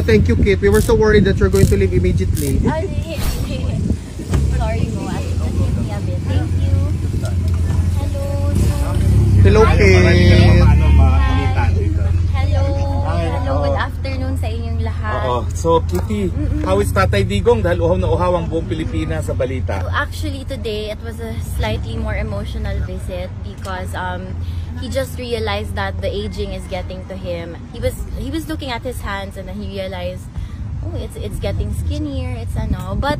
Oh, thank you, Kit. We were so worried that you're going to leave immediately. Sorry, no. I think a bit. Thank you. Hello, Kit. Hello, good afternoon sa inyong lahat. So, Kitty, how is Tatay Digong dahil uhaw na uhaw ang buong Pilipinas sa balita? So actually today it was a slightly more emotional visit because he just realized that the aging is getting to him. He was looking at his hands and then he realized, oh, it's getting skinnier. It's but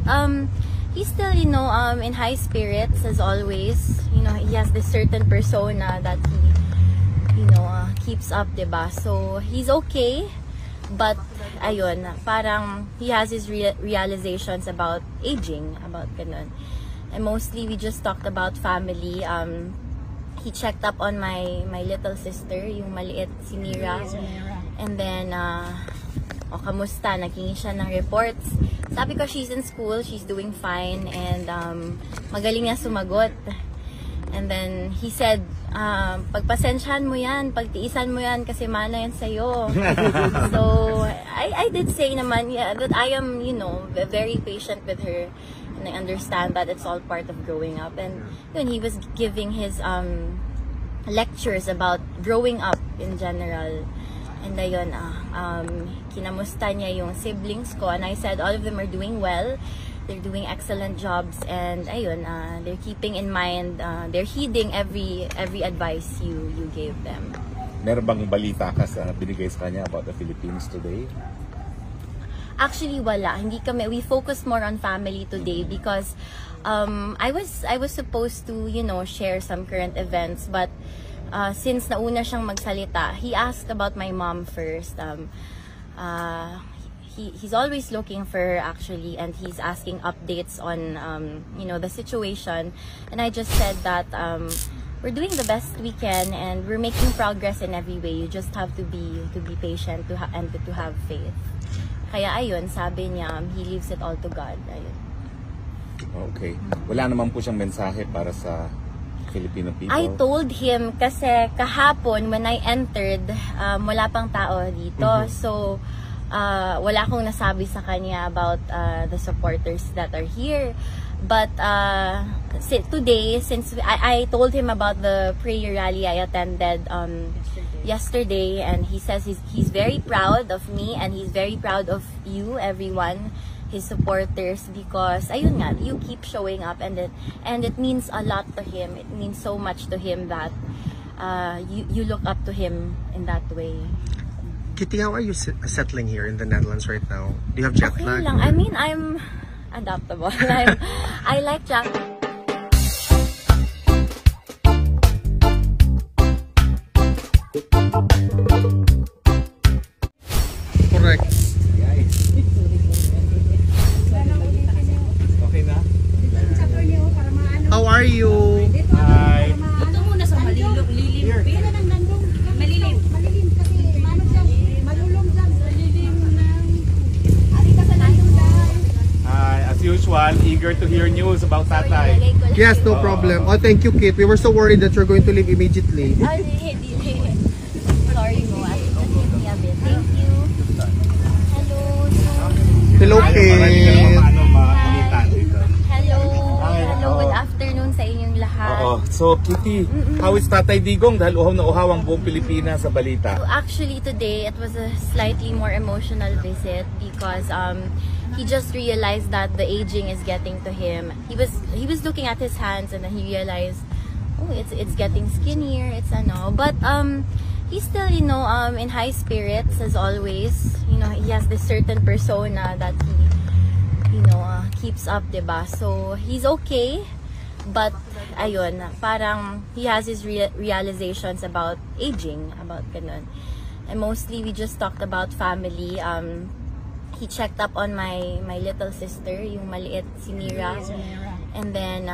he's still in high spirits as always. He has this certain persona that he keeps up, diba? So he's okay, but ayun, parang he has his realizations about aging, about ganun. And mostly we just talked about family. He checked up on my little sister, yung maliit, si Mira. And then kamusta, naghingi siya ng reports. Sabi ko she's in school, she's doing fine, and magaling niya sumagot. And then he said, pagpasensyahan mo yan, pagtiisan mo yan kasi mana yan sa'yo. So I did say naman that I am very patient with her, and I understand that it's all part of growing up. And then he was giving his lectures about growing up in general. And ayun, kinamusta niya yung siblings ko, and I said all of them are doing well. They're doing excellent jobs, and ayun, they're keeping in mind, they're heeding every advice you gave them. Meron bang balita ka sa binigay sa kanya about the Philippines today? Actually, wala. Hindi kami. We focused more on family today because I was supposed to share some current events, but since nauna siyang magsalita, he asked about my mom first. He's always looking for her actually, and he's asking updates on the situation, and I just said that we're doing the best we can and we're making progress in every way. You just have to be patient and to have faith. Kaya ayun, sabi niya, he leaves it all to God. Ayun. Okay. Wala naman po siyang mensahe para sa Filipino people? I told him kasi kahapon when I entered, wala pang tao dito. So wala akong nasabi sa kanya about the supporters that are here. But today, since I told him about the prayer rally I attended yesterday, and he says he's very proud of me and he's very proud of you, everyone, his supporters, because ayun nga, you keep showing up, and it means a lot to him. It means so much to him that you look up to him in that way. Kitty, how are you settling here in the Netherlands right now? Do you have jet lag? Okay lang. I mean, I'm adaptable. I like jet. Correct. Okay na? How are you? Hi. Ito muna sa lilim. Pila ng nandong malilim. Malilim kasi malulong dyan sa lilim ng ka sa nandong dahil. Hi. As usual, eager to hear news about Tatay. Yes, no problem. Oh, thank you, Kit. We were so worried that you're going to leave immediately. Sorry, no. I think a bit. Thank you. Hello, Kit. Hello, good afternoon sa inyong lahat. So, Kitty, how is Tatay Digong dahil uhaw na uhaw ang buong Pilipinas sa balita? So actually today it was a slightly more emotional visit because he just realized that the aging is getting to him. He was looking at his hands, and then he realized, oh, it's getting skinnier. It's but he's still in high spirits as always. He has this certain persona that he keeps up, diba? So he's okay, but ayun, parang he has his realizations about aging, about ganun. And mostly we just talked about family. He checked up on my little sister, yung maliit, si Mira. And then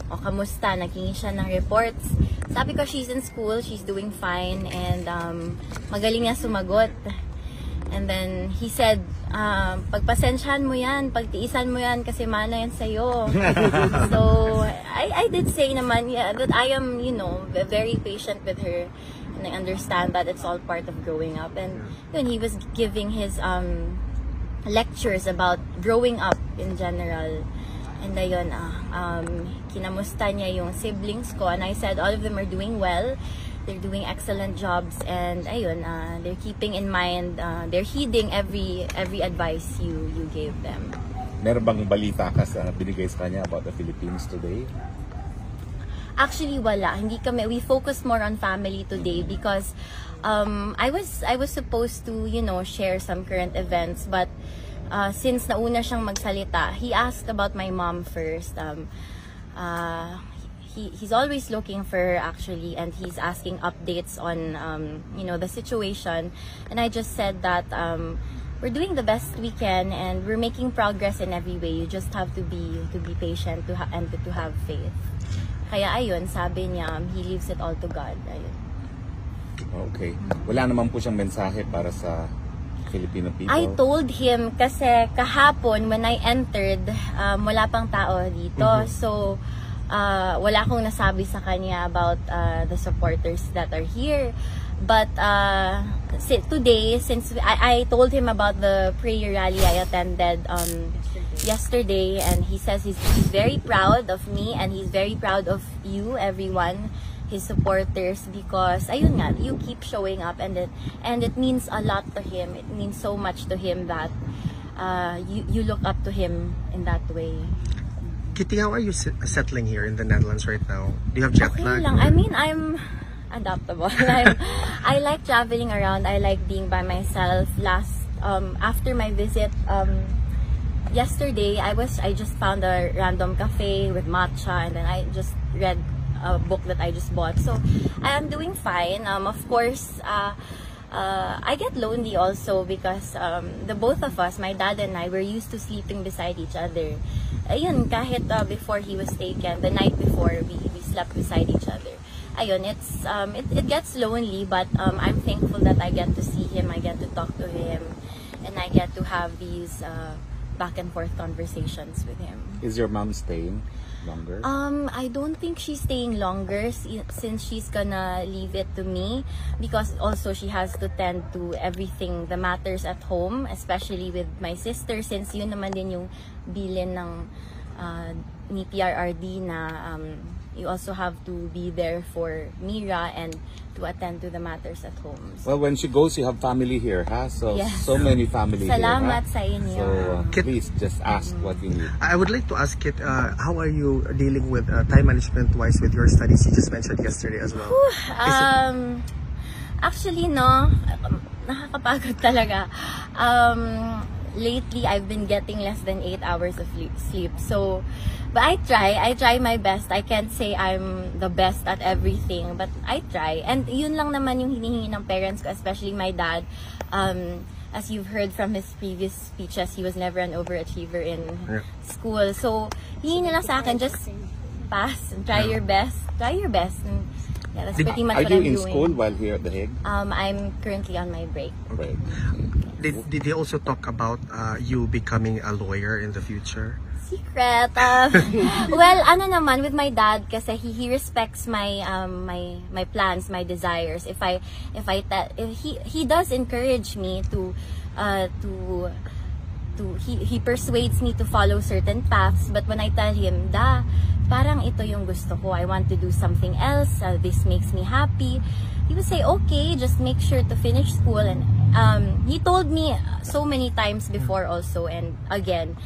kamusta, naghingi siya ng reports. Sabi ko she's in school, she's doing fine, and magaling niya sumagot. And then he said, pagpasensyahan mo yan, pagtiisan mo yan kasi mana yan sa'yo. So I did say naman that I am very patient with her, and and I understand that it's all part of growing up. And yun, he was giving his lectures about growing up in general. And ayun, kinamusta niya yung siblings ko, and I said all of them are doing well. They're doing excellent jobs, and ayun, they're keeping in mind, they're heeding every advice you gave them. Meron bang balita ka sa binigay sa kanya about the Philippines today? Actually, wala. Hindi kami. We focus more on family today because I was supposed to, share some current events, but since nauna siyang magsalita, he asked about my mom first. He's always looking for her, actually, and he's asking updates on the situation, and I just said that we're doing the best we can and we're making progress in every way. You just have to be patient and to have faith. Kaya ayun, sabi niya, he leaves it all to God. Ayun. Okay. Wala naman po siyang mensahe para sa Filipino people? I told him kasi kahapon when I entered, wala pang tao dito. So, wala akong nasabi sa kanya about the supporters that are here. But today, since I told him about the prayer rally I attended yesterday, and he says he's very proud of me and he's very proud of you, everyone, his supporters, because ayun nga, you keep showing up, and it means a lot to him. It means so much to him that you look up to him in that way. Kitty, how are you settling here in the Netherlands right now? Do you have jet lag? Okay lang. I mean, I'm adaptable. I like traveling around. I like being by myself. After my visit yesterday, I just found a random cafe with matcha, and then I just read a book that I just bought. So I am doing fine. Of course, I get lonely also because the both of us, my dad and I, were used to sleeping beside each other. Ayun, kahit before he was taken, the night before, we slept beside each other. Ayun, it gets lonely, but I'm thankful that I get to see him, I get to talk to him, and I get to have these back and forth conversations with him. Is your mom staying longer? I don't think she's staying longer since she's gonna leave it to me, because also she has to tend to everything, the matters at home, especially with my sister, since yun naman din yung bilin ng ni PRRD na you also have to be there for Mira and to attend to the matters at home. So, well, when she goes, you have family here, huh? So, yes. So many family Salamat here, sa inyo. So, please, just ask what you need. I would like to ask Kit, how are you dealing with time management-wise with your studies? You just mentioned yesterday as well. Actually, no, nakakapagod talaga. Lately, I've been getting less than 8 hours of sleep. So, but I try my best. I can't say I'm the best at everything, but I try. And yun lang naman yung hinihingi ng parents ko, especially my dad. As you've heard from his previous speeches, he was never an overachiever in school. So, hihingi nila sa akin, just pass and try your best. Try your best. And, yeah, that's pretty much what I'm doing. Are you in school while here at The Hague? I'm currently on my break. Right. Did they also talk about you becoming a lawyer in the future? Secret. Well, ano naman with my dad, kasi he respects my my plans, my desires. If he does encourage me he persuades me to follow certain paths, but when I tell him, parang ito yung gusto ko, I want to do something else, this makes me happy, he would say, okay, just make sure to finish school. And he told me so many times before also, and again,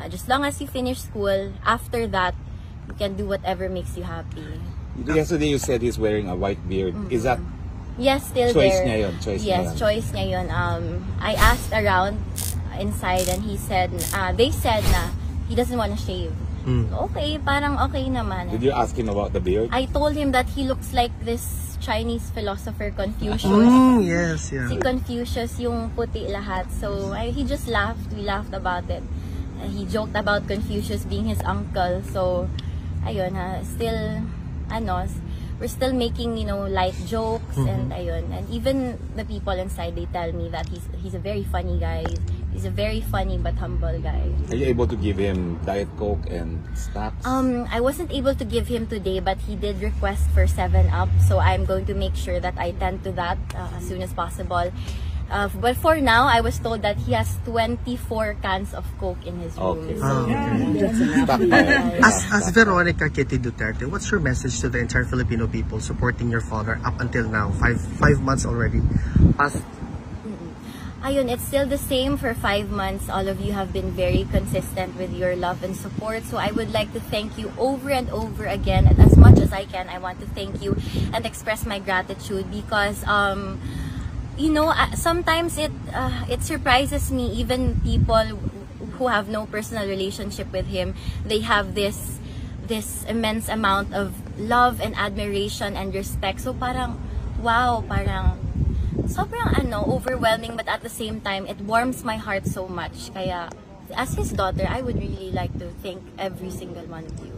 just long as you finish school, after that, you can do whatever makes you happy. Yesterday you said he's wearing a white beard. Is that yes, still choice there? Niya yun? Choice yes, niya yun. choice niya yun. I asked around inside, and they said na he doesn't want to shave. Okay, parang okay naman. Did you ask him about the beard? I told him that he looks like this Chinese philosopher Confucius. Yes, yeah. Si Confucius, yung puti lahat. So he just laughed. We laughed about it. He joked about Confucius being his uncle. So ayun, still we're still making light jokes, and ayun, and even the people inside, they tell me that he's a very funny guy, He's a very funny but humble guy. Are you able to give him Diet Coke and snacks? I wasn't able to give him today, but he did request for 7-Up, so I'm going to make sure that I tend to that as soon as possible. But for now, I was told that he has 24 cans of Coke in his room. Okay. Okay. As Veronica Kitty Duterte, what's your message to the entire Filipino people supporting your father up until now? Five months already passed. Ayun, it's still the same for 5 months. All of you have been very consistent with your love and support. So I would like to thank you over and over again. And as much as I can, I want to thank you and express my gratitude because, you know, sometimes it surprises me. Even people who have no personal relationship with him, they have this immense amount of love and admiration and respect. So parang, wow, parang, sobrang overwhelming, but at the same time, it warms my heart so much. Kaya, as his daughter, I would really like to thank every single one of you.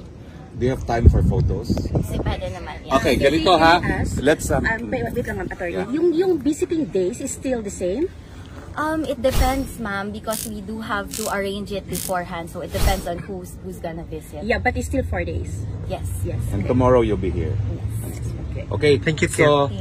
Do you have time for photos? Kasi pwede naman yan. Okay, ganito ha. Let's Wait lang, attorney. Yung visiting days is still the same? It depends, ma'am, because we do have to arrange it beforehand. So it depends on who's gonna visit. Yeah, but it's still 4 days. Yes. Yes. And tomorrow you'll be here. Yes. Okay. Okay. Thank you, So,